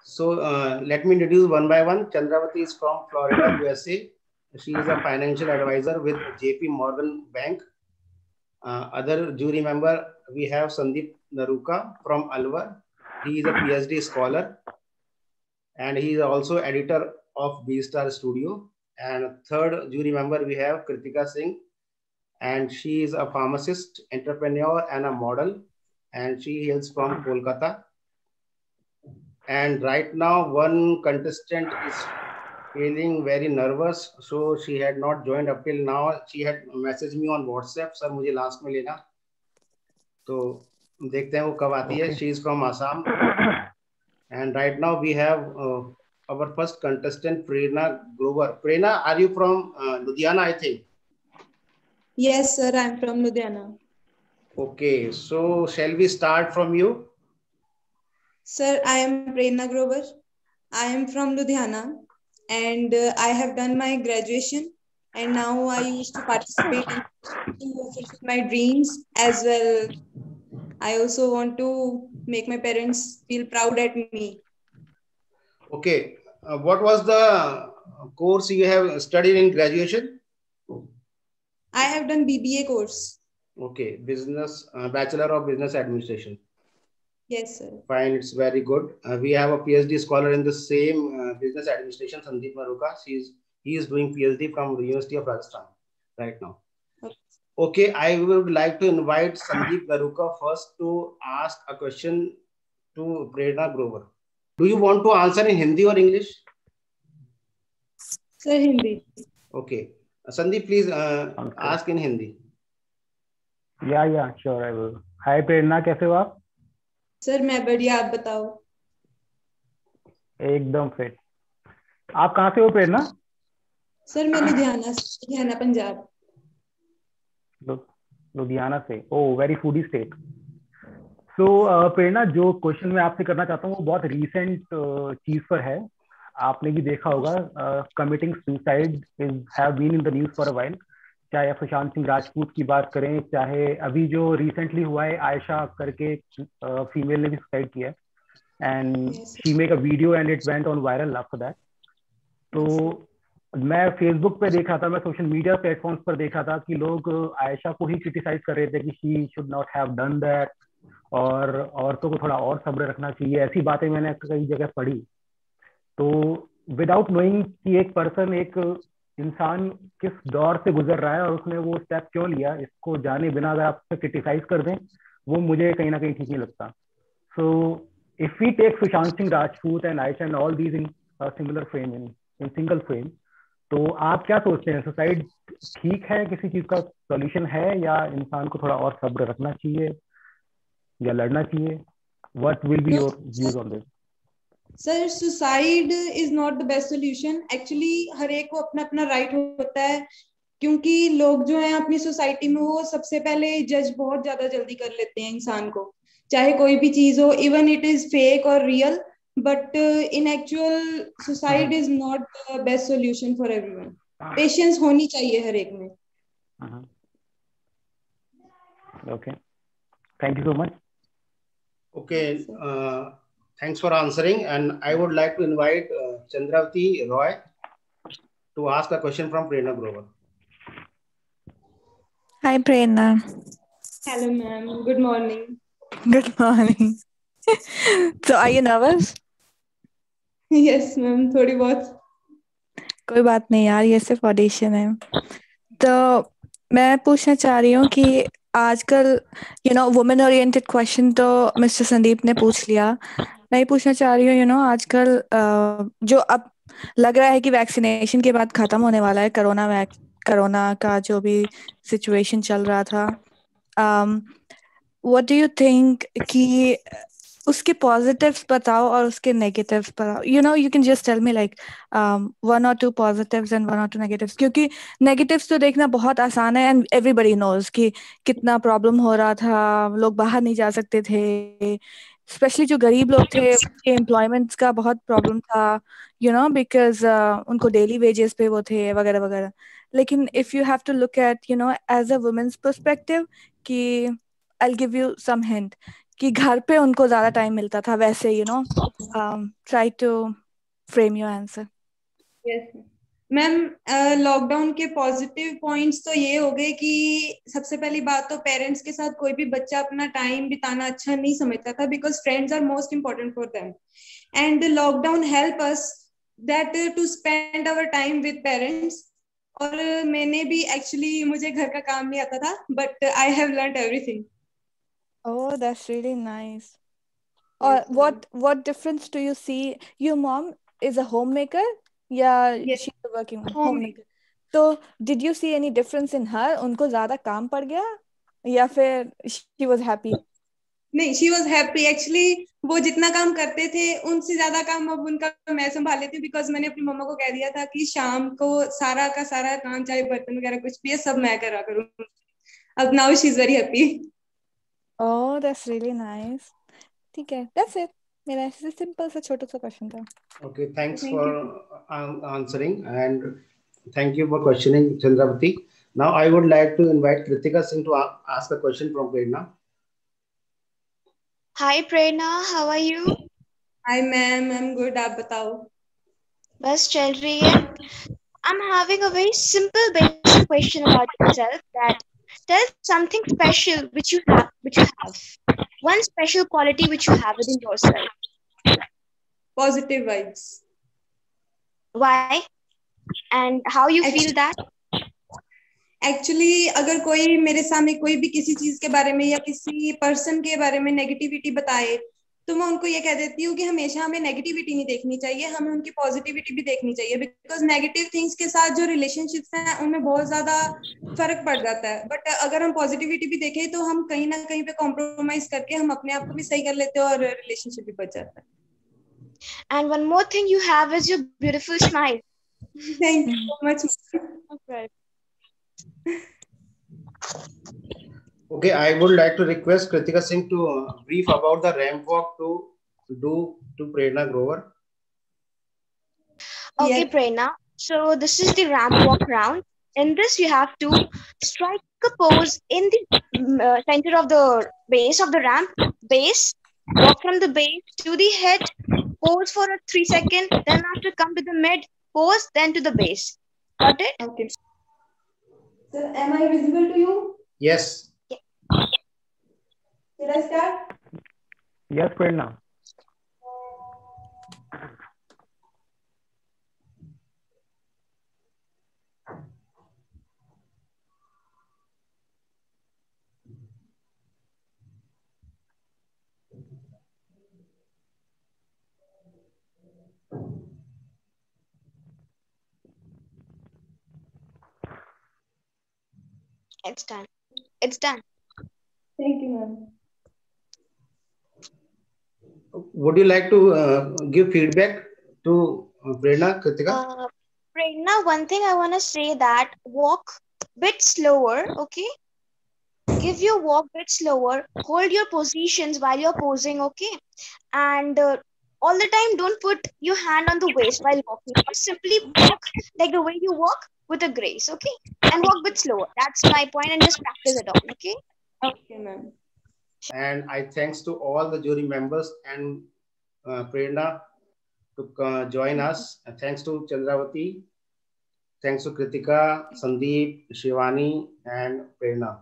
So let me introduce one by one. Chandravati is from Florida, USA. She is a financial advisor with JP Morgan Bank. Other jury member, we have Sandeep Naruka from Alwar. He is a PhD scholar and he is also editor of B-Star Studio. And third jury member, we have Kritika Singh, and she is a pharmacist, entrepreneur, and a model, and she hails from Kolkata. And right now, one contestant is feeling very nervous, so she had not joined up till now. She had messaged me on WhatsApp, sir मुझे last में लेना, तो देखते हैं वो कब आती है. She is from Assam. And right now we have our first contestant, Prerna Grover. Prerna, are you from Ludhiana, I think? Yes, sir, I'm from Ludhiana. Okay, so shall we start from you? Sir, I am Prerna Grover. I am from Ludhiana and I have done my graduation, and now I used to participate in my dreams as well. I also want to make my parents feel proud at me. Okay, what was the course you have studied in graduation? I have done BBA course. Okay, business, Bachelor of Business Administration. Yes, sir. Fine, it's very good. We have a PhD scholar in the same business administration, Sandeep Naruka. He is doing PhD from the University of Rajasthan right now. Okay, I would like to invite Sandeep Naruka first to ask a question to Prerna Grover. Do you want to answer in Hindi or English? Sir, Hindi. Okay. Sandeep, please ask in Hindi. Yeah, sure, I will. Hi, Prerna, कैसे हो आप? Sir मैं बढ़िया, आप बताओ. एकदम fit. आप कहाँ से हो प्रेरणा? सर मैं लुधियाना पंजाब. लुधियाना से. ओह, वेरी फूडी स्टेट. सो प्रेरणा, जो क्वेश्चन मैं आपसे करना चाहता हूँ वो बहुत रीसेंट चीज पर है. आपने भी देखा होगा, committing suicide have been in the news for a while. चाहे सुशांत सिंह राजपूत की बात करें, चाहे अभी जो रिसेंटली हुआ है आयशा करके फीमेल ने भी सुसाइड किया, and she make a video and it went on viral after that. तो मैं फेसबुक पे देखा था, मैं सोशल मीडिया प्लेटफॉर्म्स पर देखा था कि लोग आयशा को ही क्रिटिसाइज कर रहे थे कि she should not have done that, और औरतों को थोड़ा और सब्र रखना चाहिए. ऐसी बातें मैंने कई जगह पढ़ी. तो विदाउट नोइंग कि एक पर्सन, एक इंसान किस दौर से गुजर रहा है और उसने वो स्टेप क्यों लिया, इसको जाने बिना अगर आप क्रिटिसाइज कर दें, वो मुझे कहीं ना कहीं ठीक नहीं लगता. So if we take Sushant Singh Rajput and Ayesha and all these in singular frame, in single frame, तो आप क्या सोचते हैं? सुसाइड ठीक है, किसी चीज का सॉल्यूशन है, या इंसान को थोड़ा और सब्र रखना चाहिए या लड़ना चाहिए? What will be your views on this? Sir suicide is not the best solution. Actually हर एक को अपना अपना राइट होता है, क्योंकि लोग जो हैं अपनी सोसाइटी में वो सबसे पहले जज बहुत ज्यादा जल्दी कर लेते हैं इंसान को, चाहे कोई भी चीज हो, इवन इट इज फेक और real. But in actual suicide is not the best solution for everyone. Patience होनी चाहिए हर एक में. Okay, thank you so much. Okay, thanks for answering, and I would like to invite Chandravati Roy to ask a question from Prerna Grover. Hi Prerna. Hello ma'am, good morning. Good morning. So are you nervous? Yes ma'am, थोड़ी बहुत. कोई बात नहीं यार, ये सिर्फ audition है. तो मैं पूछना चाह रही हूँ कि आजकल वुमेन ओरिएंटेड क्वेश्चन तो मिस्टर संदीप ने पूछ लिया. मैं पूछना चाह रही हूँ आजकल जो अब लग रहा है कि वैक्सीनेशन के बाद खत्म होने वाला है कोरोना का जो भी सिचुएशन चल रहा था, व्हाट डू यू थिंक कि उसके पॉजिटिव्स बताओ और उसके नेगेटिव्स बताओ. You can just tell me like 1 or 2 positives and 1 or 2 negatives, क्योंकि नेगेटिव्स तो देखना बहुत आसान है एंड एवरीबॉडी नोज कि कितना प्रॉब्लम हो रहा था, लोग बाहर नहीं जा सकते थे, स्पेशली जो गरीब लोग थे उनके एम्प्लॉयमेंट्स का बहुत प्रॉब्लम था, बिकॉज उनको डेली वेजेस पे वो थे वगैरह वगैरह. लेकिन if you have to look at as a women's perspective, कि I'll give you some hint कि घर पे उनको ज्यादा टाइम मिलता था, वैसे try to frame your answer. Yes ma'am, lockdown के पॉजिटिव पॉइंट्स तो ये हो गए कि सबसे पहली बात तो पेरेंट्स के साथ कोई भी बच्चा अपना टाइम बिताना अच्छा नहीं समझता था, because friends are most important for them, and lockdown help us that to spend our time with parents. और मैंने भी एक्चुअली, मुझे घर का काम नहीं आता था, but I have learned everything. Oh, that's really nice. Or what difference do you see? Your mom is a homemaker? Yeah, Yes. she's a working homemaker. So, did you see any difference in her? उनको ज्यादा काम पड़ गया या फिर she was happy? नहीं, she was happy actually. वो जितना काम करते थे उनसे ज्यादा काम अब उनका मैं संभाल लेती हूँ, बिकॉज मैंने अपनी मम्मा को कह दिया था कि शाम को सारा का सारा काम, चाहे बर्तन वगैरह कुछ भी है, सब मैं करा करूँ। अब now she is very happy. Oh, that's really nice. ठीक है, that's it. मेरा ऐसे सिंपल सा छोटा सा क्वेश्चन था। Okay, thanks Thank for you. answering, and thank you for questioning, Chandravati. Now I would like to invite Kritika Singh to ask a question from Prerna. Hi Prerna, how are you? Hi ma'am, I am good, आप बताओ। बस चल रही है। I'm having a very simple basic question about yourself, that tell something special which you have. One special quality which you have within yourself. Positive vibes. Why? And how you feel that? Actually अगर कोई मेरे सामने कोई भी किसी चीज के बारे में या किसी पर्सन के बारे में नेगेटिविटी बताए, तो मैं उनको ये कह देती हूँ कि हमेशा हमें नेगेटिविटी नहीं देखनी चाहिए, हमें उनकी पॉजिटिविटी भी देखनी चाहिए, बिकॉज नेगेटिव थिंग्स के साथ जो रिलेशनशिप्स हैं उनमें बहुत ज्यादा फर्क पड़ जाता है। बट अगर हम पॉजिटिविटी भी देखें तो हम कहीं ना कहीं पे कॉम्प्रोमाइज करके हम अपने आप को भी सही कर लेते हैं और रिलेशनशिप भी बच जाता है। And one more thing you have is your beautiful smile. Thank you so much. Okay. Okay, I would like to request Kritika Singh to brief about the ramp walk to do to Prerna Grover. Okay, Yes. Prerna. So this is the ramp walk round. In this, you have to strike a pose in the center of the base of the ramp. Base. Walk from the base to the head. Pose for 3 seconds. Then after come to the mid. Pose. Then to the base. Got it? Okay. So am I visible to you? Yes. Should I start? Yes, Prerna. It's done. It's done. Thank you, ma'am. Would you like to give feedback to Prerna, Kritika? Prerna, one thing I want to say that walk bit slower, okay? Give your walk bit slower. Hold your positions while you're posing, okay? And all the time, don't put your hand on the waist while walking. Just simply walk like the way you walk with a grace, okay? And walk bit slower. That's my point, and just practice it on, okay? Okay, ma'am. And I thanks to all the jury members and Prerna to join us. And thanks to Chandravati. Thanks to Kritika, Sandeep, Shivani, and Prerna.